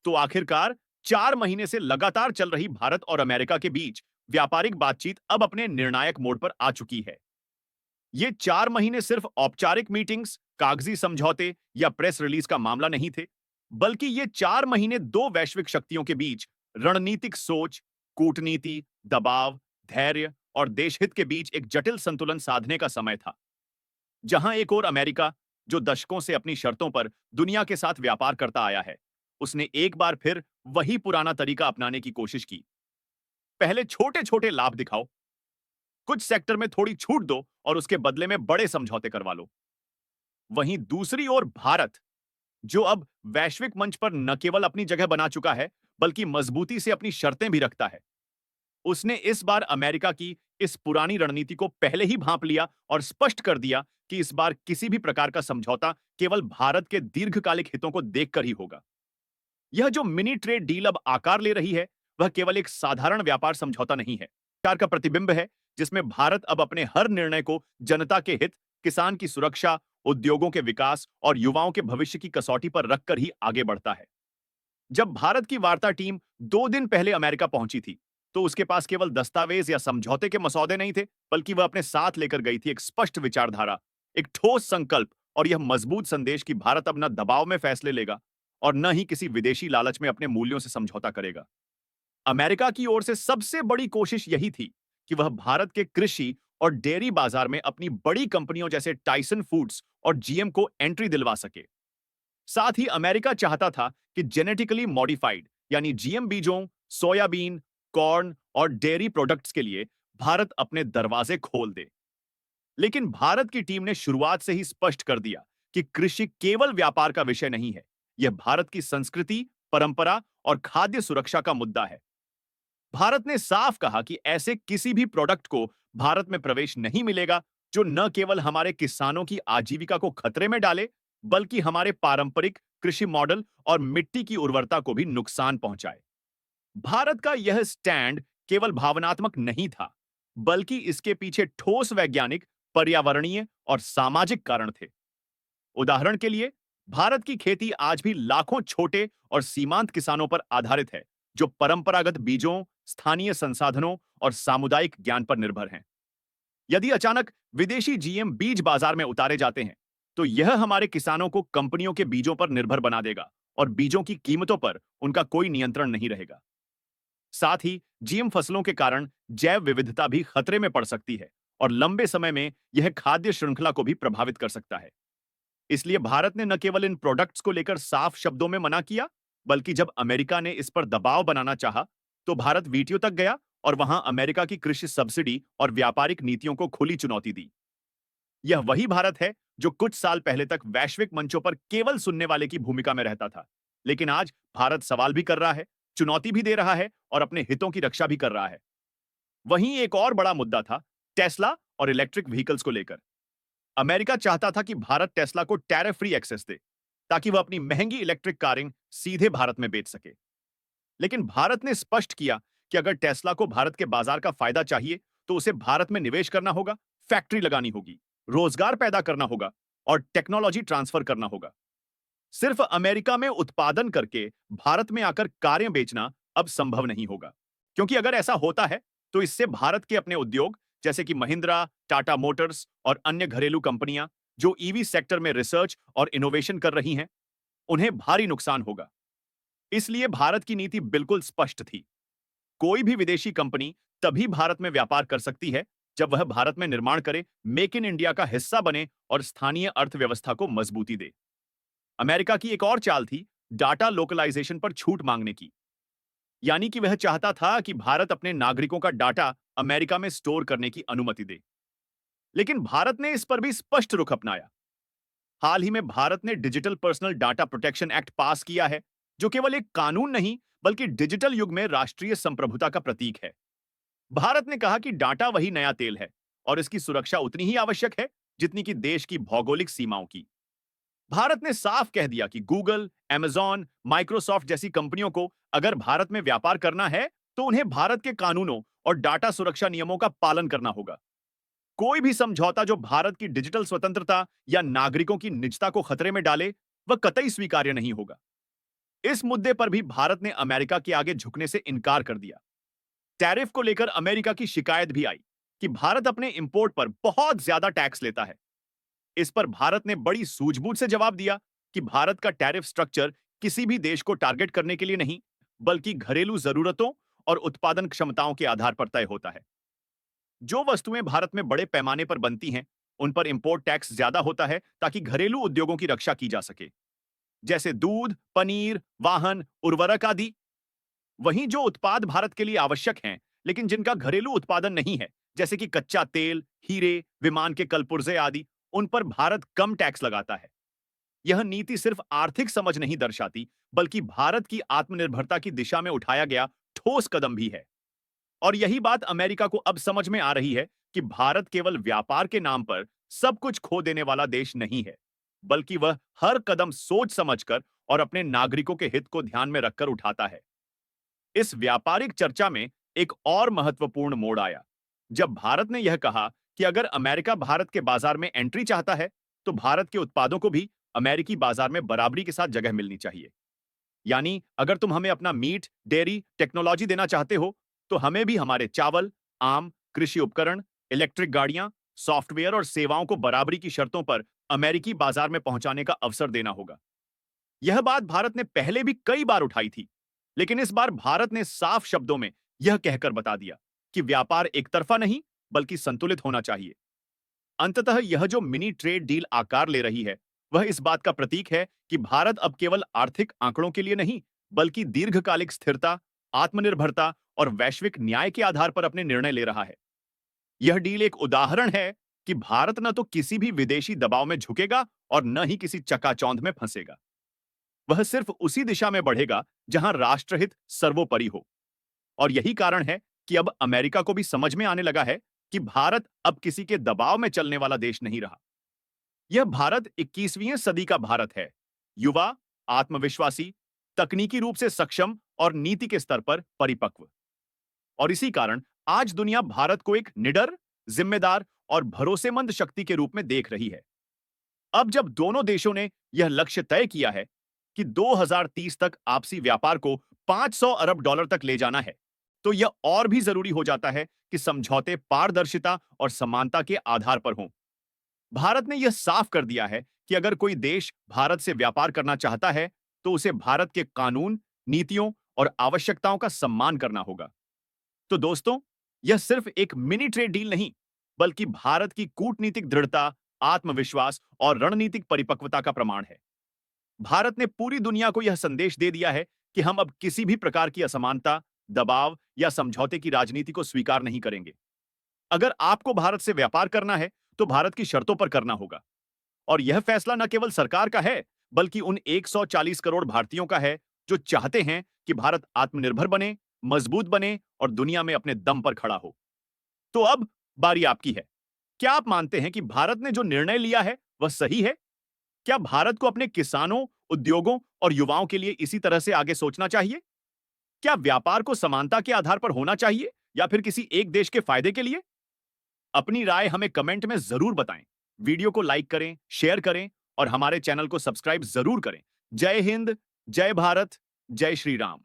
तो आखिरकार 4 महीने से लगातार चल रही भारत और अमेरिका के बीच व्यापारिक बातचीत अब अपने निर्णायक मोड़ पर आ चुकी है। ये 4 महीने सिर्फ औपचारिक मीटिंग्स, कागजी समझौते या प्रेस रिलीज का मामला नहीं थे, बल्कि ये 4 महीने दो वैश्विक शक्तियों के बीच रणनीतिक सोच, कूटनीति, दबाव, धैर्य और देशहित के बीच एक जटिल संतुलन साधने का समय था। जहां एक और अमेरिका, जो दशकों से अपनी शर्तों पर दुनिया के साथ व्यापार करता आया है, उसने एक बार फिर वही पुराना तरीका अपनाने की कोशिश की। पहले छोटे छोटे लाभ दिखाओ, कुछ सेक्टर में थोड़ी छूट दो और उसके बदले में बड़े समझौते करवा लो। वहीं दूसरी ओर भारत, जो अब वैश्विक मंच पर न केवल अपनी जगह बना चुका है, बल्कि मजबूती से अपनी शर्तें भी रखता है, उसने इस बार अमेरिका की इस पुरानी रणनीति को पहले ही भांप लिया और स्पष्ट कर दिया कि इस बार किसी भी प्रकार का समझौता केवल भारत के दीर्घकालिक हितों को देखकर ही होगा। यह जो मिनी ट्रेड डील अब आकार ले रही है, वह केवल एक साधारण व्यापार समझौता नहीं है, विचार का प्रतिबिंब है, जिसमें भारत अब अपने हर निर्णय को जनता के हित, किसान की सुरक्षा, उद्योगों के विकास और युवाओं के भविष्य की कसौटी पर रखकर ही आगे बढ़ता है। जब भारत की वार्ता टीम 2 दिन पहले अमेरिका पहुंची थी, तो उसके पास केवल दस्तावेज या समझौते के मसौदे नहीं थे, बल्कि वह अपने साथ लेकर गई थी एक स्पष्ट विचारधारा, एक ठोस संकल्प और यह मजबूत संदेश कि भारत अब न दबाव में फैसले लेगा और न ही किसी विदेशी लालच में अपने मूल्यों से समझौता करेगा। अमेरिका की ओर से सबसे बड़ी कोशिश यही थी कि वह भारत के कृषि और डेयरी बाजार में अपनी बड़ी कंपनियों जैसे टाइसन फूड्स और जीएम को एंट्री दिलवा सके। साथ ही अमेरिका चाहता था कि जेनेटिकली मॉडिफाइड यानी जीएम बीजों, सोयाबीन, कॉर्न और डेयरी प्रोडक्ट्स के लिए भारत अपने दरवाजे खोल दे। लेकिन भारत की टीम ने शुरुआत से ही स्पष्ट कर दिया कि कृषि केवल व्यापार का विषय नहीं है, यह भारत की संस्कृति, परंपरा और खाद्य सुरक्षा का मुद्दा है। भारत ने साफ कहा कि ऐसे किसी भी प्रोडक्ट को भारत में प्रवेश नहीं मिलेगा जो न केवल हमारे किसानों की आजीविका को खतरे में डाले, बल्कि हमारे पारंपरिक कृषि मॉडल और मिट्टी की उर्वरता को भी नुकसान पहुंचाए। भारत का यह स्टैंड केवल भावनात्मक नहीं था, बल्कि इसके पीछे ठोस वैज्ञानिक, पर्यावरणीय और सामाजिक कारण थे। उदाहरण के लिए, भारत की खेती आज भी लाखों छोटे और सीमांत किसानों पर आधारित है, जो परंपरागत बीजों, स्थानीय संसाधनों और सामुदायिक ज्ञान पर निर्भर हैं। यदि अचानक विदेशी जीएम बीज बाजार में उतारे जाते हैं, तो यह हमारे किसानों को कंपनियों के बीजों पर निर्भर बना देगा और बीजों की कीमतों पर उनका कोई नियंत्रण नहीं रहेगा। साथ ही जीएम फसलों के कारण जैव विविधता भी खतरे में पड़ सकती है और लंबे समय में यह खाद्य श्रृंखला को भी प्रभावित कर सकता है। इसलिए भारत ने न केवल इन प्रोडक्ट्स को लेकर साफ शब्दों में मना किया, बल्कि जब अमेरिका ने इस पर दबाव बनाना चाहा, तो भारत वीटो तक गया और वहां अमेरिका की कृषि सब्सिडी और व्यापारिक नीतियों को खुली चुनौती दी। यह वही भारत है जो कुछ साल पहले तक वैश्विक मंचों पर केवल सुनने वाले की भूमिका में रहता था, लेकिन आज भारत सवाल भी कर रहा है, चुनौती भी दे रहा है और अपने हितों की रक्षा भी कर रहा है। वहीं एक और बड़ा मुद्दा था टेस्ला और इलेक्ट्रिक व्हीकल्स को लेकर। अमेरिका चाहता था कि भारत टेस्ला को टैरिफ फ्री एक्सेस दे, ताकि वह अपनी महंगी इलेक्ट्रिक कारें सीधे भारत में बेच सके। लेकिन भारत ने स्पष्ट किया कि अगर टेस्ला को भारत के बाजार का फायदा चाहिए, तो उसे भारत में निवेश करना होगा, फैक्ट्री लगानी होगी, रोजगार पैदा करना होगा और टेक्नोलॉजी ट्रांसफर करना होगा। सिर्फ अमेरिका में उत्पादन करके भारत में आकर कारें बेचना अब संभव नहीं होगा, क्योंकि अगर ऐसा होता है, तो इससे भारत के अपने उद्योग, जैसे कि महिंद्रा, टाटा मोटर्स और अन्य घरेलू कंपनियां जो ईवी सेक्टर में रिसर्च और इनोवेशन कर रही हैं, उन्हें भारी नुकसान होगा। इसलिए भारत की नीति बिल्कुल स्पष्ट थी। कोई भी विदेशी कंपनी तभी भारत में व्यापार कर सकती है, जब वह भारत में निर्माण करे, मेक इन इंडिया का हिस्सा बने और स्थानीय अर्थव्यवस्था को मजबूती दे। अमेरिका की एक और चाल थी डाटा लोकलाइजेशन पर छूट मांगने की। यानी कि वह चाहता था कि भारत अपने नागरिकों का डाटा अमेरिका में स्टोर करने की अनुमति दे। लेकिन भारत ने इस पर भी स्पष्ट रुख अपनाया। हाल ही में भारत ने digital personal data protection act पास किया है, जो केवल एक कानून नहीं, बल्कि डिजिटल युग में राष्ट्रीय संप्रभुता का प्रतीक है। भारत ने कहा कि डाटा वही नया तेल है और इसकी सुरक्षा उतनी ही आवश्यक है जितनी कि देश की भौगोलिक सीमाओं की। भारत ने साफ कह दिया कि गूगल, अमेज़न, माइक्रोसॉफ्ट जैसी कंपनियों को अगर भारत में व्यापार करना है, तो उन्हें भारत के कानूनों और डाटा सुरक्षा नियमों का पालन करना होगा। कोई भी समझौता जो भारत की डिजिटल स्वतंत्रता या नागरिकों की निजता को खतरे में डाले, वह कतई स्वीकार्य नहीं होगा। इस मुद्दे पर भी भारत ने अमेरिका के आगे झुकने से इनकार कर दिया। टैरिफ को लेकर अमेरिका की शिकायत भी आई कि भारत अपने इंपोर्ट पर बहुत ज्यादा टैक्स लेता है। इस पर भारत ने बड़ी सूझबूझ से जवाब दिया कि भारत का टैरिफ स्ट्रक्चर किसी भी देश को टारगेट करने के लिए नहीं, बल्कि घरेलू जरूरतों और उत्पादन क्षमताओं के आधार पर तय होता है। जो वस्तुएं भारत में बड़े पैमाने पर बनती हैं, उन पर इंपोर्ट टैक्स ज्यादा होता है ताकि घरेलू उद्योगों की रक्षा की जा सके, जैसे दूध, पनीर, वाहन, उर्वरक आदि। वहीं जो उत्पाद भारत के लिए आवश्यक हैं, लेकिन जिनका घरेलू उत्पादन नहीं है, जैसे कि कच्चा तेल, हीरे, विमान के कलपुर्जे आदि, उन पर भारत कम टैक्स लगाता है। यह नीति सिर्फ आर्थिक समझ नहीं दर्शाती, बल्कि भारत की आत्मनिर्भरता की दिशा में उठाया गया ठोस कदम भी है। और यही बात अमेरिका को अब समझ में आ रही है कि भारत केवल व्यापार के नाम पर सब कुछ खो देने वाला देश नहीं है, बल्कि वह हर कदम सोच समझकर और अपने नागरिकों के हित को ध्यान में रखकर उठाता है। इस व्यापारिक चर्चा में एक और महत्वपूर्ण मोड़ आया जब भारत ने यह कहा कि अगर अमेरिका भारत के बाजार में एंट्री चाहता है, तो भारत के उत्पादों को भी अमेरिकी बाजार में बराबरी के साथ जगह मिलनी चाहिए। यानी अगर तुम हमें अपना मीट, डेयरी, टेक्नोलॉजी देना चाहते हो, तो हमें भी हमारे चावल, आम, कृषि उपकरण, इलेक्ट्रिक गाड़ियां, सॉफ्टवेयर और सेवाओं को बराबरी की शर्तों पर अमेरिकी बाजार में पहुंचाने का अवसर देना होगा। यह बात भारत ने पहले भी कई बार उठाई थी, लेकिन इस बार भारत ने साफ शब्दों में यह कहकर बता दिया कि व्यापार एक तरफा नहीं, बल्कि संतुलित होना चाहिए। अंततः यह जो मिनी ट्रेड डील आकार ले रही है, वह इस बात का प्रतीक है कि भारत अब केवल आर्थिक आंकड़ों के लिए नहीं, बल्कि दीर्घकालिक स्थिरता, आत्मनिर्भरता और वैश्विक न्याय के आधार पर अपने निर्णय ले रहा है। यह डील एक उदाहरण है कि भारत न तो किसी भी विदेशी दबाव में झुकेगा और न ही किसी चकाचौंध में फंसेगा। वह सिर्फ उसी दिशा में बढ़ेगा जहां राष्ट्रहित सर्वोपरि हो। और यही कारण है कि अब अमेरिका को भी समझ में आने लगा है कि भारत अब किसी के दबाव में चलने वाला देश नहीं रहा। यह भारत 21वीं सदी का भारत है, युवा, आत्मविश्वासी, तकनीकी रूप से सक्षम और नीति के स्तर पर परिपक्व। और इसी कारण आज दुनिया भारत को एक निडर, जिम्मेदार और भरोसेमंद शक्ति के रूप में देख रही है। अब जब दोनों देशों ने यह लक्ष्य तय किया है कि 2030 तक आपसी व्यापार को 500 अरब डॉलर तक ले जाना है, तो यह और भी जरूरी हो जाता है कि समझौते पारदर्शिता और समानता के आधार पर हों। भारत ने यह साफ कर दिया है कि अगर कोई देश भारत से व्यापार करना चाहता है, तो उसे भारत के कानून, नीतियों और आवश्यकताओं का सम्मान करना होगा। तो दोस्तों, यह सिर्फ एक मिनी ट्रेड डील नहीं, बल्कि भारत की कूटनीतिक दृढ़ता, आत्मविश्वास और रणनीतिक परिपक्वता का प्रमाण है। भारत ने पूरी दुनिया को यह संदेश दे दिया है कि हम अब किसी भी प्रकार की असमानता, दबाव या समझौते की राजनीति को स्वीकार नहीं करेंगे। अगर आपको भारत से व्यापार करना है, तो भारत की शर्तों पर करना होगा। और यह फैसला न केवल सरकार का है, बल्कि उन 140 करोड़ भारतीयों का है जो चाहते हैं कि भारत आत्मनिर्भर बने, मजबूत बने और दुनिया में अपने दम पर खड़ा हो। तो अब बारी आपकी है। क्या आप मानते हैं कि भारत ने जो निर्णय लिया है, वह सही है? क्या भारत को अपने किसानों, उद्योगों और युवाओं के लिए इसी तरह से आगे सोचना चाहिए? क्या व्यापार को समानता के आधार पर होना चाहिए या फिर किसी एक देश के फायदे के लिए? अपनी राय हमें कमेंट में जरूर बताएं। वीडियो को लाइक करें, शेयर करें और हमारे चैनल को सब्सक्राइब जरूर करें। जय हिंद, जय भारत, जय श्री राम।